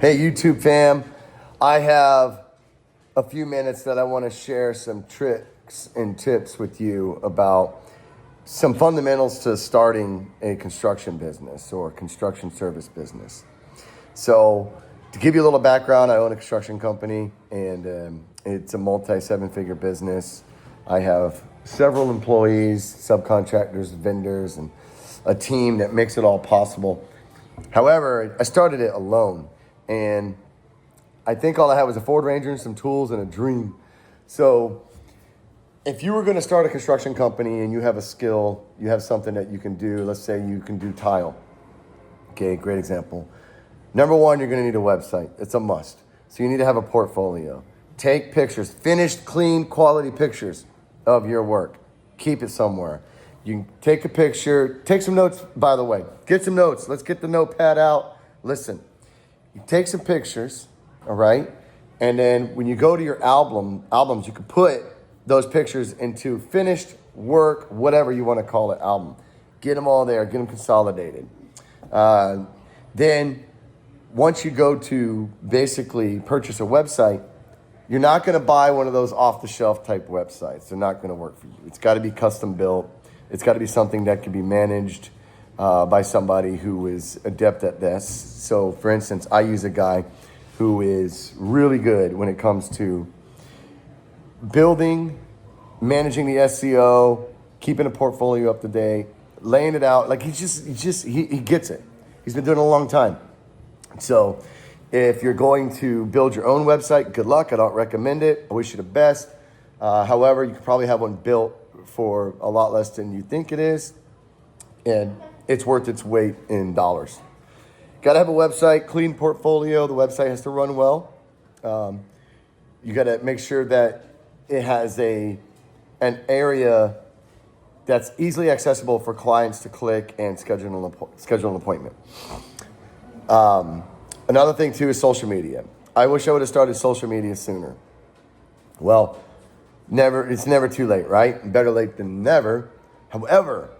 Hey, YouTube fam. I have a few minutes that I want to share some tricks and tips with you about some fundamentals to starting a construction business or construction service business. So, to give you a little background, I own a construction company and it's a multi-seven-figure business. I have several employees, subcontractors, vendors, and a team that makes it all possible. However, I started it alone, and I think all I had was a Ford Ranger and some tools and a dream. So if you were going to start a construction company and you have a skill, you have something that you can do, let's say you can do tile. Okay, great example. Number one, you're going to need a website. It's a must. So you need to have a portfolio. Take pictures, finished, clean, quality pictures of your work. Keep it somewhere. You can take a picture, take some notes, by the way. Get some notes. Let's get the notepad out. Listen, you take some pictures, all right? And then when you go to your albums, you can put those pictures into finished work, whatever you want to call it, album. Get them all there, get them consolidated. Then once you go to basically purchase a website, you're not going to buy one of those off-the-shelf type websites. They're not going to work for you. It's got to be custom built. It's got to be something that can be managed by somebody who is adept at this. So, for instance, I use a guy who is really good when it comes to building, managing the SEO, keeping a portfolio up to date, laying it out. Like he gets it. He's been doing it a long time. So if you're going to build your own website, good luck. I don't recommend it. I wish you the best. However, you could probably have one built for a lot less than you think it is. And it's worth its weight in dollars. Got to have a website, clean portfolio. The website has to run well. You got to make sure that it has an area that's easily accessible for clients to click and schedule an appointment. Another thing too is social media. I wish I would have started social media sooner. Well, it's never too late, right? Better late than never. However,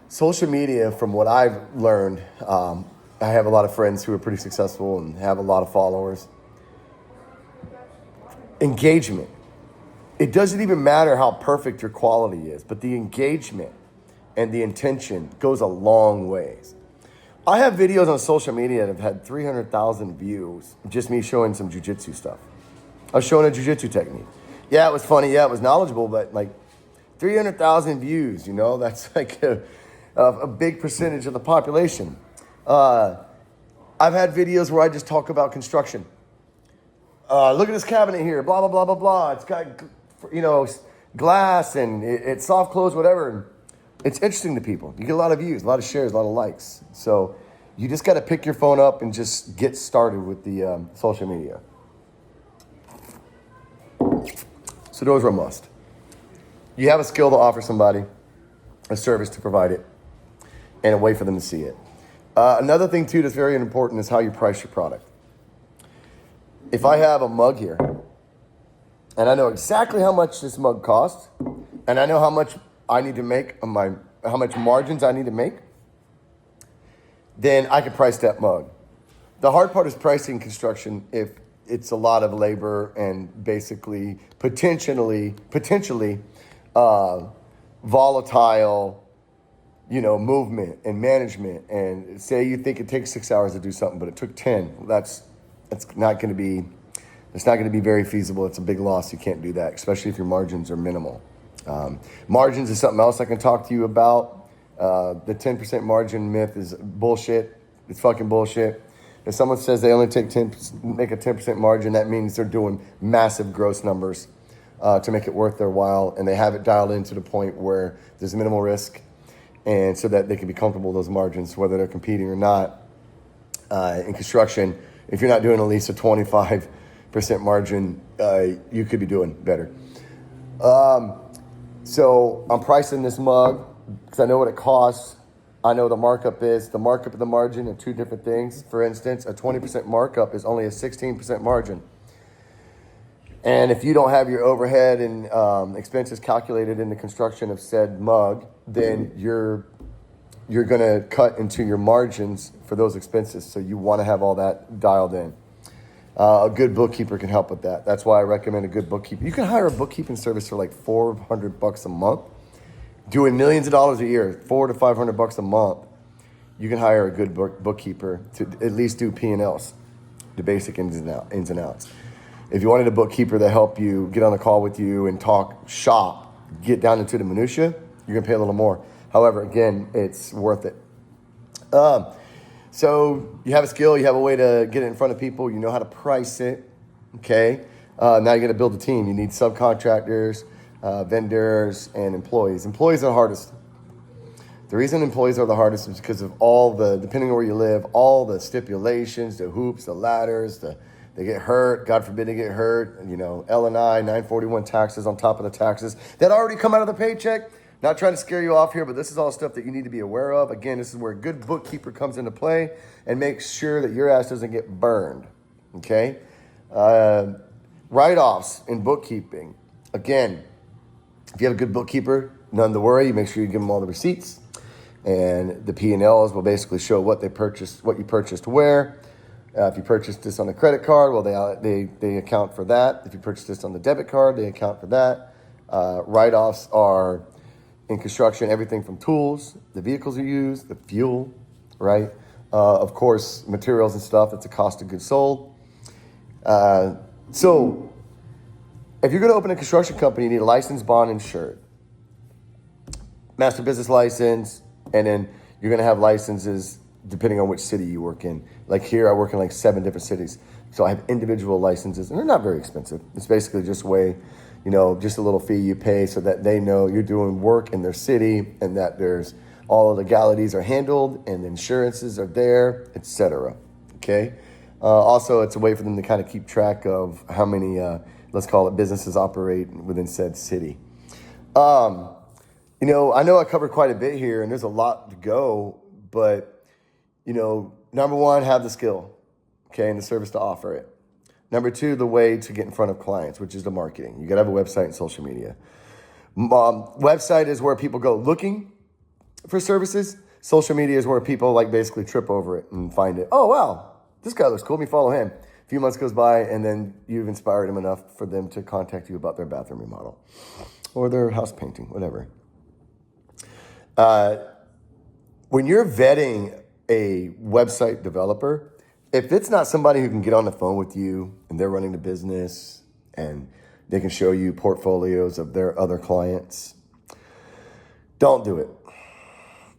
social media, from what I've learned, I have a lot of friends who are pretty successful and have a lot of followers. Engagement. It doesn't even matter how perfect your quality is, but the engagement and the intention goes a long ways. I have videos on social media that have had 300,000 views, just me showing some jiu-jitsu stuff. I was showing a jiu-jitsu technique. Yeah, it was funny. Yeah, it was knowledgeable, but like 300,000 views, that's like a big percentage of the population. I've had videos where I just talk about construction. Look at this cabinet here, blah, blah, blah, blah, blah. It's got, glass and it's soft close, whatever. It's interesting to people. You get a lot of views, a lot of shares, a lot of likes. So you just got to pick your phone up and just get started with the social media. So those are a must. You have a skill to offer somebody, a service to provide it, and a way for them to see it. Another thing too that's very important is how you price your product. If I have a mug here, and I know exactly how much this mug costs, and I know how much I need to make how much margins I need to make, then I can price that mug. The hard part is pricing construction if it's a lot of labor and basically potentially volatile, movement and management. And say you think it takes 6 hours to do something, but it took 10. That's not going to be very feasible. It's a big loss. You can't do that, especially if your margins are minimal. Margins is something else I can talk to you about. The 10% margin myth is bullshit. It's fucking bullshit. If someone says they only make a 10% margin, that means they're doing massive gross numbers to make it worth their while, and they have it dialed in to the point where there's minimal risk, and so that they can be comfortable with those margins, whether they're competing or not. In construction, if you're not doing at least a 25% margin, you could be doing better. So I'm pricing this mug because I know what it costs. I know the markup is. The markup and the margin are two different things. For instance, a 20% markup is only a 16% margin. And if you don't have your overhead and expenses calculated in the construction of said mug, then you're you're going to cut into your margins for those expenses. So you want to have all that dialed in. A good bookkeeper can help with that. That's why I recommend a good bookkeeper. You can hire a bookkeeping service for like $400 a month, doing millions of dollars a year, $400 to $500 a month. You can hire a good bookkeeper to at least do P&Ls, the basic ins and outs. If you wanted a bookkeeper to help you get on a call with you and talk shop, get down into the minutia, you're gonna pay a little more. However, again, it's worth it. So you have a skill, you have a way to get it in front of people, you know how to price it, okay? Now you gotta build a team. You need subcontractors, vendors, and employees. Employees are the hardest. The reason employees are the hardest is because of all the, depending on where you live, all the stipulations, the hoops, the ladders, they get hurt, God forbid they get hurt, you know, L&I, 941 taxes on top of the taxes that already come out of the paycheck. Not trying to scare you off here, but this is all stuff that you need to be aware of. Again, this is where a good bookkeeper comes into play and makes sure that your ass doesn't get burned, okay? Write-offs in bookkeeping. Again, if you have a good bookkeeper, none to worry. You make sure you give them all the receipts. And the P&Ls will basically show what they purchased, what you purchased where. If you purchased this on a credit card, well, they account for that. If you purchased this on the debit card, they account for that. Write-offs are, in construction, everything from tools, the vehicles you use, the fuel, right? Of course, materials and stuff, it's a cost of goods sold. So if you're gonna open a construction company, you need a license, bond, insured. Master business license, and then you're gonna have licenses depending on which city you work in. Like here, I work in like 7 different cities. So I have individual licenses, and they're not very expensive. It's basically just just a little fee you pay so that they know you're doing work in their city and that there's all the legalities are handled and the insurances are there, etc. Okay. Also, it's a way for them to kind of keep track of how many, let's call it, businesses operate within said city. I know I covered quite a bit here, and there's a lot to go, but number one, have the skill, okay, and the service to offer it. Number 2, the way to get in front of clients, which is the marketing. You got to have a website and social media. Website is where people go looking for services. Social media is where people basically trip over it and find it. Oh, wow, this guy looks cool. Let me follow him. A few months goes by, and then you've inspired them enough for them to contact you about their bathroom remodel or their house painting, whatever. When you're vetting a website developer, if it's not somebody who can get on the phone with you and they're running the business and they can show you portfolios of their other clients, don't do it.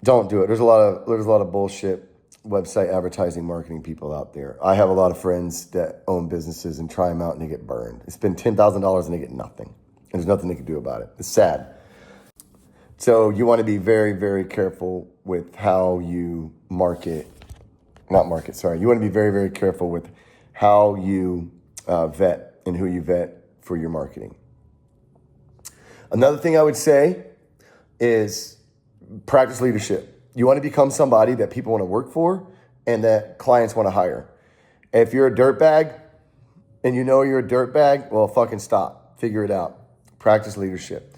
Don't do it. There's a lot of bullshit website advertising marketing people out there. I have a lot of friends that own businesses and try them out and they get burned. They spend $10,000 and they get nothing. And there's nothing they can do about it. It's sad. So you want to be very, very careful with how you You want to be very, very careful with how you vet and who you vet for your marketing. Another thing I would say is practice leadership. You want to become somebody that people want to work for and that clients want to hire. If you're a dirtbag and you know you're a dirtbag, well, fucking stop. Figure it out. Practice leadership.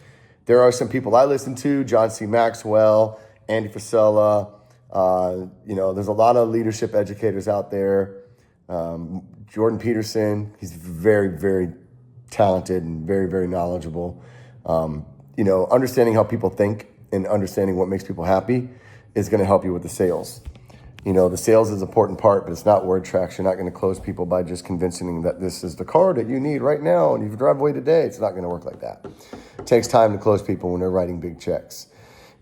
There are some people I listen to, John C. Maxwell, Andy Frisella. There's a lot of leadership educators out there. Jordan Peterson, he's very, very talented and very, very knowledgeable. Understanding how people think and understanding what makes people happy is going to help you with the sales. The sales is an important part, but it's not word tracks. You're not going to close people by just convincing them that this is the car that you need right now and you drive away today. It's not going to work like that. It takes time to close people when they're writing big checks.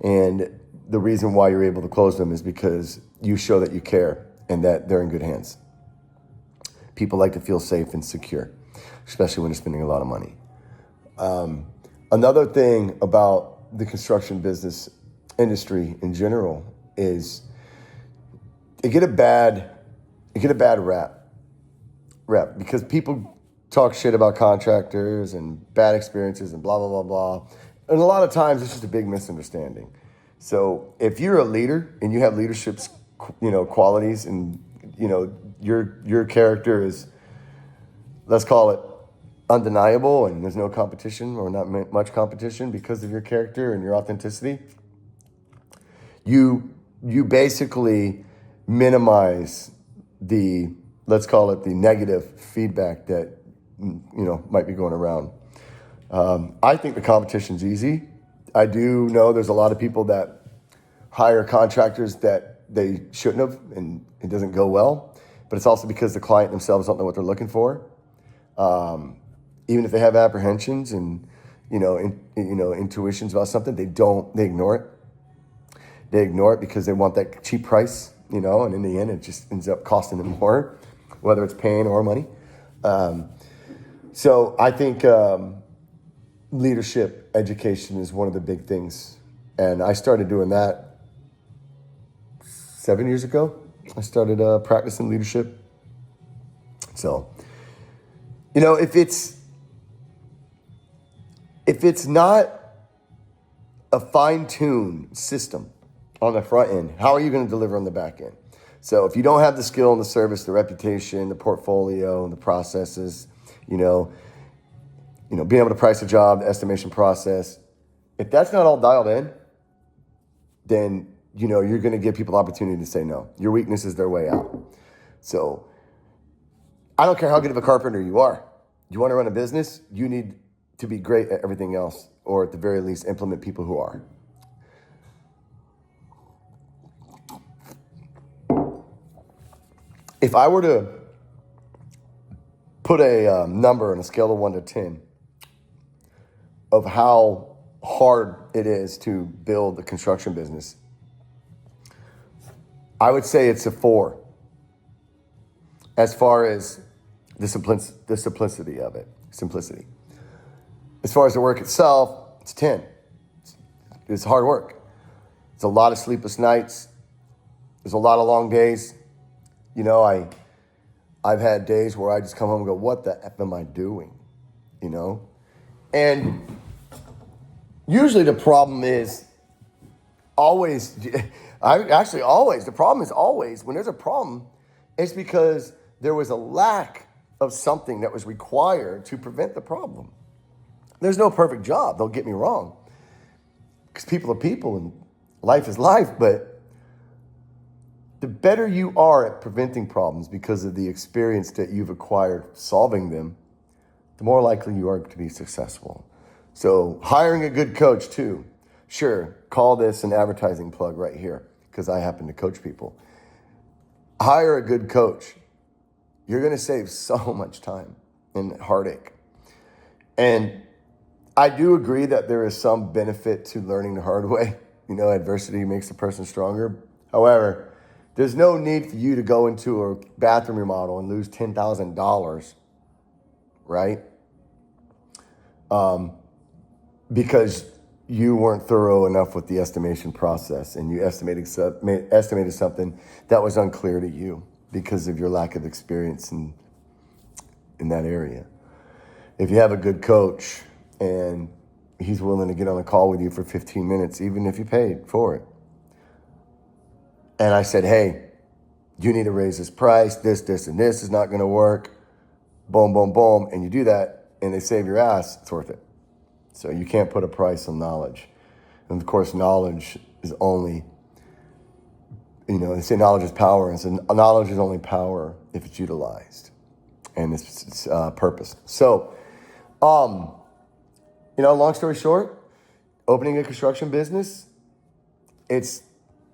And the reason why you're able to close them is because you show that you care and that they're in good hands. People like to feel safe and secure, especially when they're spending a lot of money. Another thing about the construction business industry in general is they get a bad rep because people talk shit about contractors and bad experiences and blah, blah, blah, blah. And a lot of times it's just a big misunderstanding. So if you're a leader and you have leadership, qualities and, your character is, let's call it undeniable and there's no competition or not much competition because of your character and your authenticity, you you basically minimize the, let's call it the negative feedback that, might be going around. I think the competition's easy. I do know there's a lot of people that hire contractors that they shouldn't have, and it doesn't go well. But it's also because the client themselves don't know what they're looking for. Even if they have apprehensions and intuitions about something, they ignore it. They ignore it because they want that cheap price, and in the end, it just ends up costing them more, whether it's pain or money. So I think leadership education is one of the big things. And I started doing that 7 years ago. I started practicing leadership. So, if it's not a fine-tuned system on the front end, how are you going to deliver on the back end? So if you don't have the skill and the service, the reputation, the portfolio, the processes, being able to price a job, the estimation process, if that's not all dialed in, then, you're going to give people the opportunity to say no. Your weakness is their way out. So I don't care how good of a carpenter you are. You want to run a business, you need to be great at everything else, or at the very least, implement people who are. If I were to put a number on a scale of 1 to 10 of how hard it is to build a construction business, I would say it's a 4 as far as the simplicity of it. Simplicity. As far as the work itself, it's 10. It's hard work. It's a lot of sleepless nights. There's a lot of long days. I've had days where I just come home and go, what the F am I doing? And usually the problem is the problem is always, when there's a problem, it's because there was a lack of something that was required to prevent the problem. There's no perfect job, don't get me wrong, because people are people and life is life, but the better you are at preventing problems because of the experience that you've acquired solving them, the more likely you are to be successful. So hiring a good coach too. Sure, call this an advertising plug right here because I happen to coach people. Hire a good coach. You're going to save so much time and heartache. And I do agree that there is some benefit to learning the hard way. Adversity makes a person stronger. However, there's no need for you to go into a bathroom remodel and lose $10,000, right? Because you weren't thorough enough with the estimation process and you estimated something that was unclear to you because of your lack of experience in that area. If you have a good coach and he's willing to get on a call with you for 15 minutes, even if you paid for it, and I said, hey, you need to raise this price, this, and this is not going to work, boom, boom, boom, and you do that, and they save your ass, it's worth it. So you can't put a price on knowledge. And of course, knowledge is only, they say knowledge is power, and so knowledge is only power if it's utilized and it's purpose. So, long story short, opening a construction business, it's,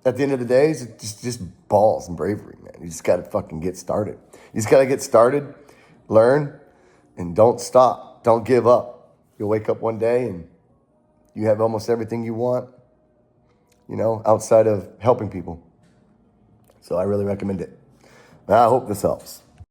at the end of the day, it's just balls and bravery, man. You just got to fucking get started. You just got to get started, learn, and don't stop. Don't give up. You'll wake up one day and you have almost everything you want, outside of helping people. So I really recommend it. I hope this helps.